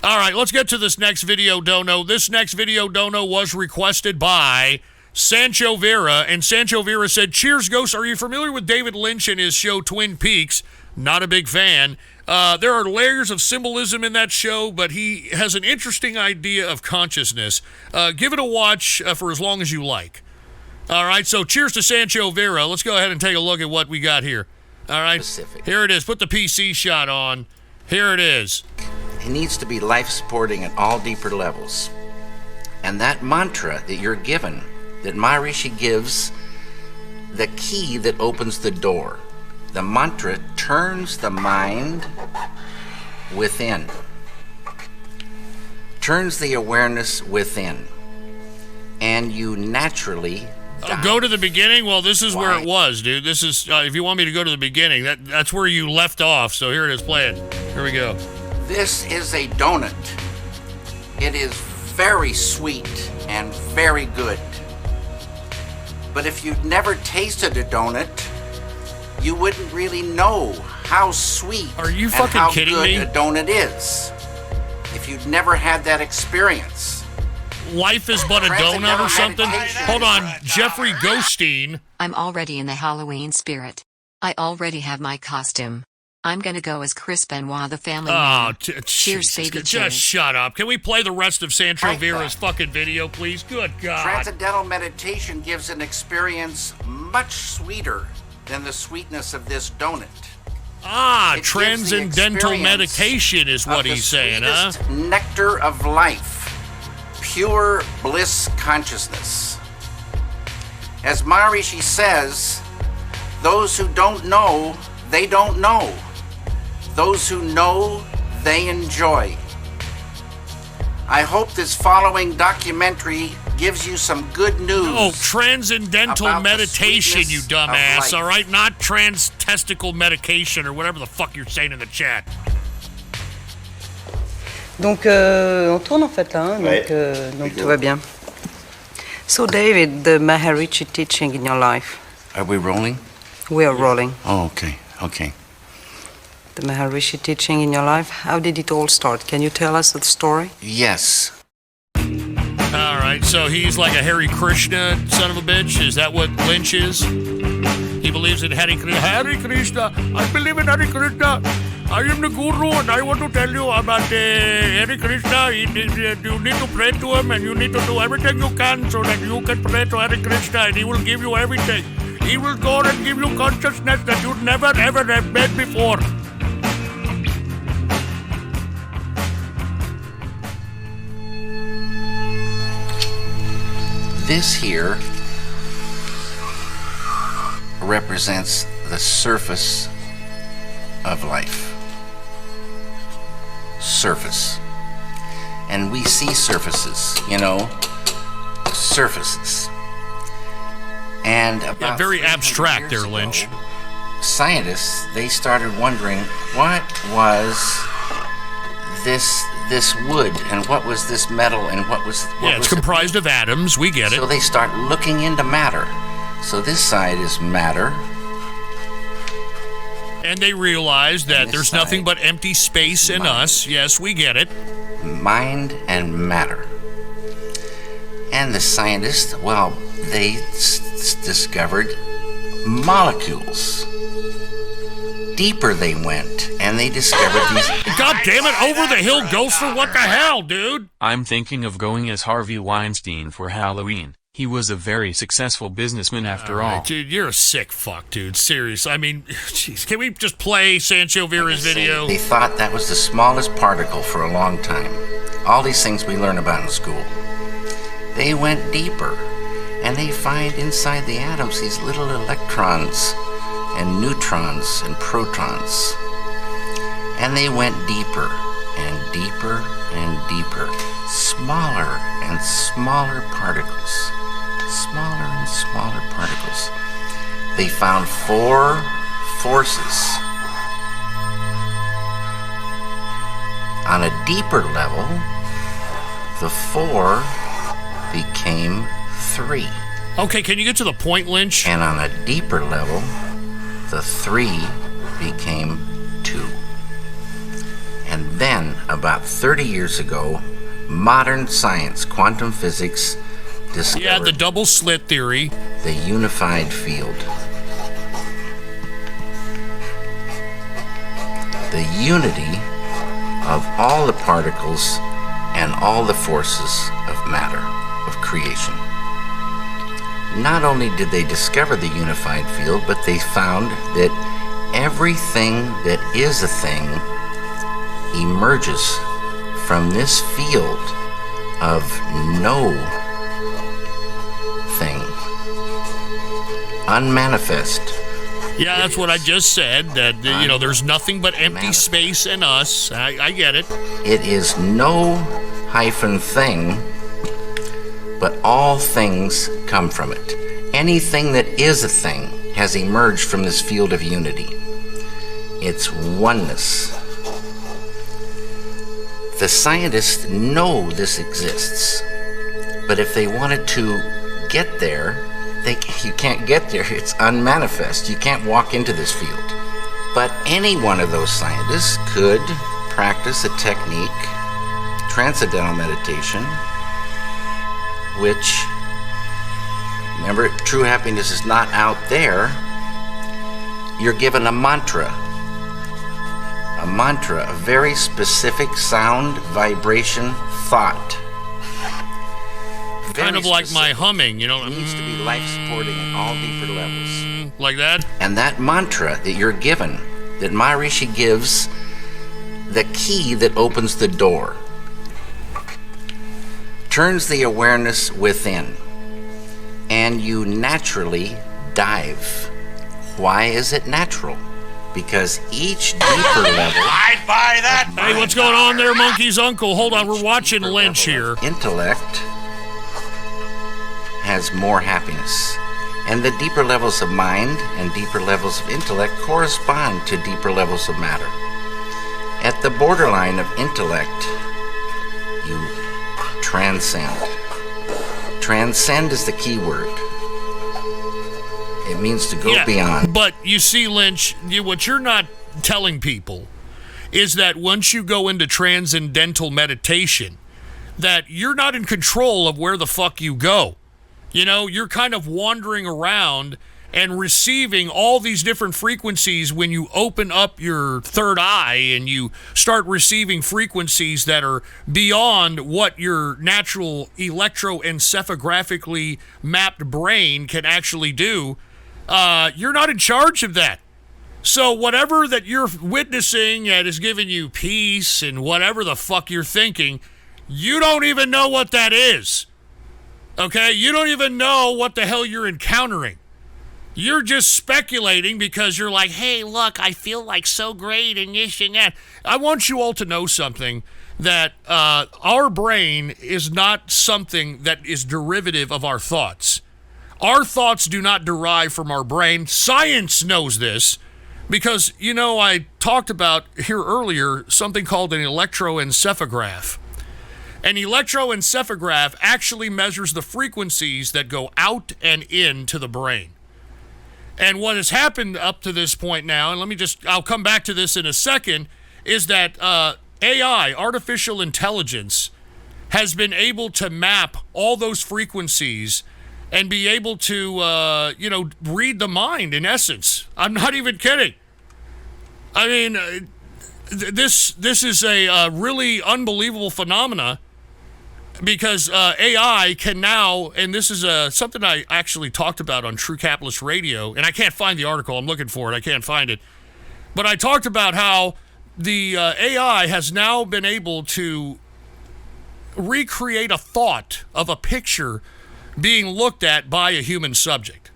All right, let's get to this next video dono. This next video dono was requested by Sancho Vera, and Sancho Vera said, "Cheers, Ghost. Are you familiar with David Lynch and his show Twin Peaks? Not a big fan. There are layers of symbolism in that show, but he has an interesting idea of consciousness. Give it a watch for as long as you like." All right, so cheers to Sancho Vera. Let's go ahead and take a look at what we got here. All right, here it is. Put the PC shot on. Here it is. It needs to be life-supporting at all deeper levels. And that mantra that you're given, that Maharishi gives, the key that opens the door. The mantra turns the mind within, turns the awareness within, and you naturally go to the beginning? Well, this is where it was, dude. This is, if you want me to go to the beginning, that's where you left off. So here it is, play it. Here we go. This is a donut. It is very sweet and very good. But if you'd never tasted a donut, you wouldn't really know how sweet Are you and fucking how kidding good me? a donut is. If you'd never had that experience. Life is but a donut or something? Hold on, Jeffrey Ghosteen. I'm already in the Halloween spirit. I already have my costume. I'm gonna go as Chris Benoit, the family man. Cheers, baby, just cheers. shut up. Can we play the rest of Sancho Vera's fucking video, please? Good God. Transcendental meditation gives an experience much sweeter than the sweetness of this donut. It transcendental gives the meditation is what he's saying, huh? Nectar of life. Pure bliss consciousness. As Maharishi says, those who don't know, they don't know. Those who know, they enjoy. I hope this following documentary gives you some good news. Oh, transcendental meditation, you dumbass, all right? Not trans-testicle medication or whatever the fuck you're saying in the chat. Donc, on tourne en fait là, donc tout va bien. So, David, the Maharishi teaching in your life. Are we rolling? We are rolling. Oh, okay, okay. The Maharishi teaching in your life, how did it all start? Can you tell us the story? Yes. All right, so he's like a Hare Krishna son of a bitch? Is that what Lynch is? He believes in Hare Krishna. Hare Krishna, I believe in Hare Krishna. I am the guru and I want to tell you about Hare Krishna. You need to pray to him and you need to do everything you can so that you can pray to Hare Krishna and he will give you everything. He will go and give you consciousness that you'd never ever have met before. This here represents the surface of life. Surface. And we see surfaces, you know, surfaces. And about very abstract there, Lynch. Scientists, they started wondering what was this wood and what was this metal and what was it's comprised of atoms. We get it. So they start looking into matter. So this side is matter. And they realize that there's nothing but empty space in us. Yes, we get it. Mind and matter. And the scientists, well, they discovered molecules. Deeper they went, and they discovered these... God damn it, over the hill ghoster, what the hell, dude? I'm thinking of going as Harvey Weinstein for Halloween. He was a very successful businessman after all. Dude, you're a sick fuck, dude. Seriously. I mean, jeez, can we just play Sancho Vera's video? They thought that was the smallest particle for a long time. All these things we learn about in school. They went deeper, and they find inside the atoms these little electrons and neutrons and protons. And they went deeper and deeper and deeper. Smaller and smaller particles. Smaller and smaller particles. They found 4 forces. On a deeper level, the 4 became 3. Okay, can you get to the point, Lynch? And on a deeper level, the 3 became 2. And then about 30 years ago, modern science, quantum physics, discovered... Yeah, the double slit theory. ...the unified field. The unity of all the particles and all the forces of matter, of creation. Not only did they discover the unified field, but they found that everything that is a thing emerges from this field of no thing, unmanifest. Yeah, that's what I just said, that, there's nothing but empty space in us. I get it. It is no hyphen thing, but all things come from it. Anything that is a thing has emerged from this field of unity. It's oneness. The scientists know this exists, but if they wanted to get there, you can't get there. It's unmanifest. You can't walk into this field. But any one of those scientists could practice a technique, transcendental meditation, which, remember, true happiness is not out there. You're given a mantra, a very specific sound, vibration, thought. Kind of like my humming, It needs to be life-supporting at all deeper levels. Like that? And that mantra that you're given, that Maharishi gives, the key that opens the door, turns the awareness within, and you naturally dive. Why is it natural? Because each deeper level... I'd buy that! Hey, what's going on there, Monkey's uncle? Hold on, we're watching Lynch here. Intellect has more happiness. And the deeper levels of mind and deeper levels of intellect correspond to deeper levels of matter. At the borderline of intellect, you transcend. Transcend is the key word. It means to go beyond. But you see, Lynch, what you're not telling people is that once you go into transcendental meditation, that you're not in control of where the fuck you go. You're kind of wandering around and receiving all these different frequencies when you open up your third eye and you start receiving frequencies that are beyond what your natural electroencephalographically mapped brain can actually do. You're not in charge of that. So whatever that you're witnessing that is giving you peace and whatever the fuck you're thinking, you don't even know what that is. Okay? You don't even know what the hell you're encountering. You're just speculating because you're like, hey, look, I feel like so great and this and that. I want you all to know something, that our brain is not something that is derivative of our thoughts. Our thoughts do not derive from our brain. Science knows this because, I talked about here earlier something called an electroencephalograph. An electroencephalograph actually measures the frequencies that go out and into the brain. And what has happened up to this point now, and I'll come back to this in a second, is that AI, artificial intelligence, has been able to map all those frequencies and be able to, read the mind, in essence. I'm not even kidding. I mean, this is a really unbelievable phenomena, because AI can now, and this is something I actually talked about on True Capitalist Radio, and I can't find the article. I'm looking for it. I can't find it. But I talked about how the AI has now been able to recreate a thought of a picture being looked at by a human subject.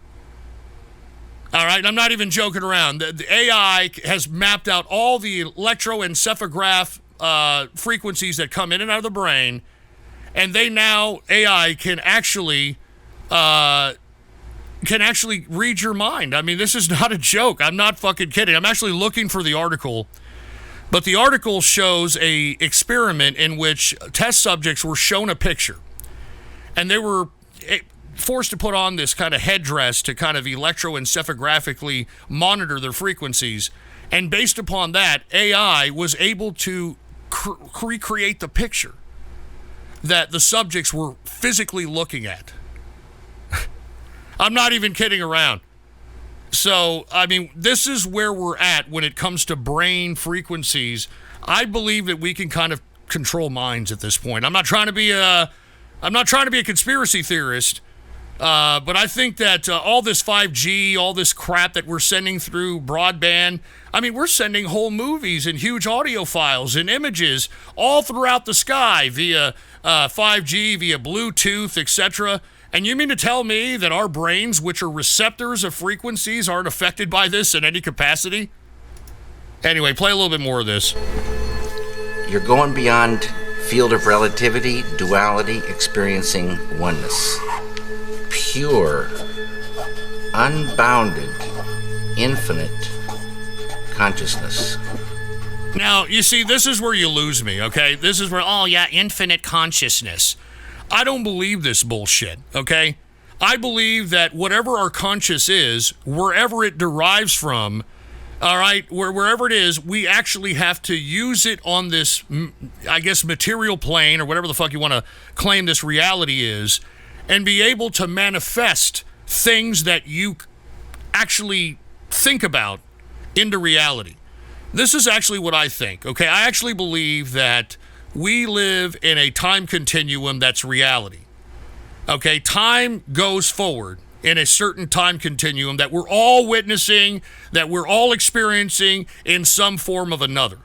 All right, I'm not even joking around. The AI has mapped out all the electroencephalograph frequencies that come in and out of the brain, and AI can actually read your mind. I mean, this is not a joke. I'm not fucking kidding. I'm actually looking for the article, but the article shows a experiment in which test subjects were shown a picture, and they were forced to put on this kind of headdress to kind of electroencephalographically monitor their frequencies. And based upon that, AI was able to recreate the picture that the subjects were physically looking at. I'm not even kidding around. So, I mean, this is where we're at when it comes to brain frequencies. I believe that we can kind of control minds at this point. I'm not trying to be a conspiracy theorist, but I think that all this 5G, all this crap that we're sending through broadband, I mean, we're sending whole movies and huge audio files and images all throughout the sky via 5G, via Bluetooth, etc. And you mean to tell me that our brains, which are receptors of frequencies, aren't affected by this in any capacity? Anyway, play a little bit more of this. You're going beyond field of relativity, duality, experiencing oneness. Pure, unbounded, infinite consciousness. Now, you see, this is where you lose me, okay? This is where, oh yeah, infinite consciousness. I don't believe this bullshit, okay? I believe that whatever our conscious is, wherever it derives from, all right, wherever it is, we actually have to use it on this, I guess, material plane, or whatever the fuck you want to claim this reality is, and be able to manifest things that you actually think about into reality. This is actually what I think, okay? I actually believe that we live in a time continuum that's reality. Okay, time goes forward in a certain time continuum that we're all witnessing, that we're all experiencing in some form of another.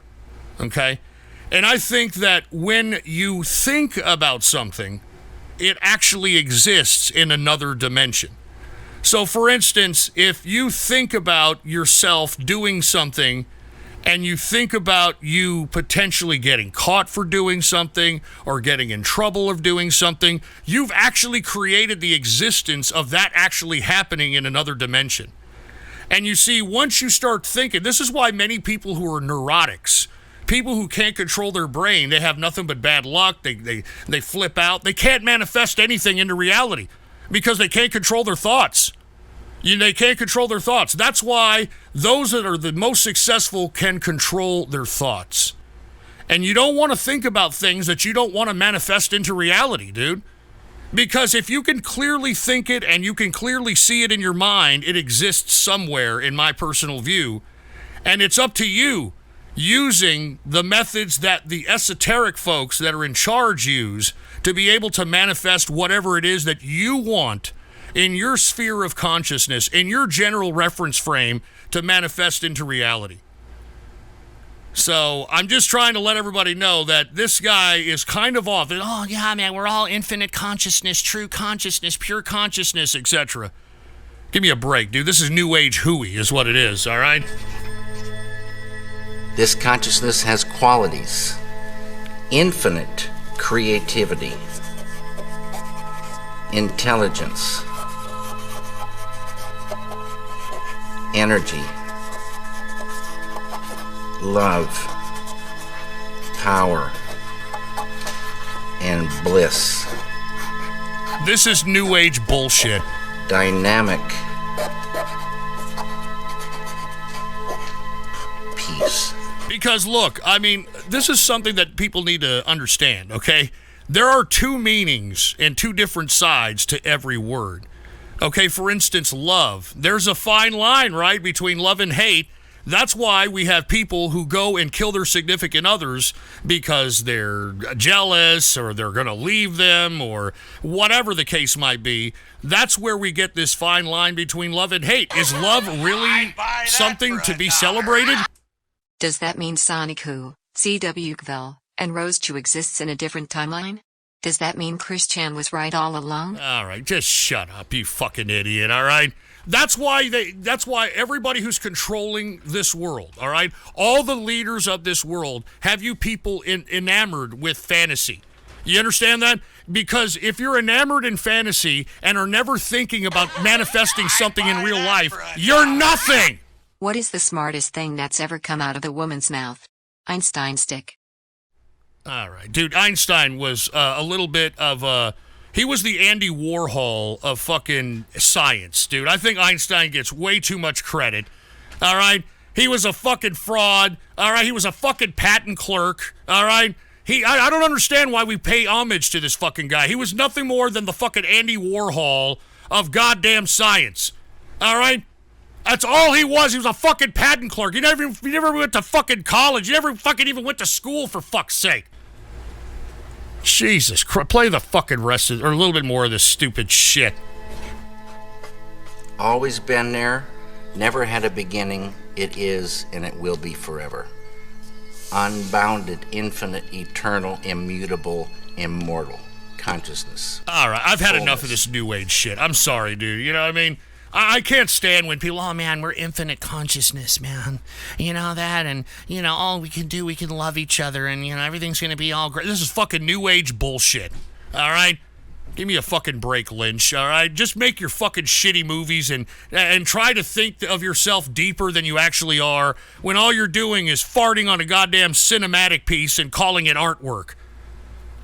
Okay? And I think that when you think about something, it actually exists in another dimension. So, for instance, if you think about yourself doing something and you think about you potentially getting caught for doing something or getting in trouble of doing something, you've actually created the existence of that actually happening in another dimension. And you see, once you start thinking, this is why many people who are neurotics, people who can't control their brain, they have nothing but bad luck, they flip out, they can't manifest anything into reality because they can't control their thoughts. They can't control their thoughts. That's why those that are the most successful can control their thoughts. And you don't want to think about things that you don't want to manifest into reality, dude. Because if you can clearly think it and you can clearly see it in your mind, it exists somewhere, in my personal view. And it's up to you using the methods that the esoteric folks that are in charge use to be able to manifest whatever it is that you want in your sphere of consciousness, in your general reference frame, to manifest into reality. So I'm just trying to let everybody know that this guy is kind of off. Oh, yeah, man, we're all infinite consciousness, true consciousness, pure consciousness, etc. Give me a break, dude. This is New Age hooey is what it is, all right? This consciousness has qualities. Infinite creativity. Intelligence. Energy, love, power, and bliss. This is New Age bullshit. Dynamic peace. Because look, I mean, this is something that people need to understand, okay? There are two meanings and two different sides to every word. Okay, for instance, love. There's a fine line, right, between love and hate. That's why we have people who go and kill their significant others because they're jealous or they're going to leave them or whatever the case might be. That's where we get this fine line between love and hate. Is love really something to be celebrated? Does that mean Sonic Who, C.W. Gvell, and Rose Chu exists in a different timeline? Does that mean Chris Chan was right all along? All right, just shut up, you fucking idiot, all right? That's why everybody who's controlling this world, all right? All the leaders of this world have you people enamored with fantasy. You understand that? Because if you're enamored in fantasy and are never thinking about manifesting something in real life, you're nothing! What is the smartest thing that's ever come out of a woman's mouth? Einstein stick. All right, dude, Einstein was a little bit of he was the Andy Warhol of fucking science, dude. I think Einstein gets way too much credit. All right? He was a fucking fraud, all right? He was a fucking patent clerk, all right? I don't understand why we pay homage to this fucking guy. He was nothing more than the fucking Andy Warhol of goddamn science, all right? That's all he was. He was a fucking patent clerk. He never went to fucking college. He never fucking even went to school, for fuck's sake. Jesus Christ. Play the fucking rest of, or a little bit more of this stupid shit. Always been there, never had a beginning, it is, and it will be forever. Unbounded, infinite, eternal, immutable, immortal consciousness. All right, I've had enough of this new age shit. I'm sorry, dude. You know what I mean? I can't stand when people, oh man, we're infinite consciousness, man. You know that, and you know, all we can do, we can love each other, and you know, everything's gonna be all great. This is fucking new age bullshit. All right? Give me a fucking break, Lynch, all right? Just make your fucking shitty movies and try to think of yourself deeper than you actually are when all you're doing is farting on a goddamn cinematic piece and calling it artwork.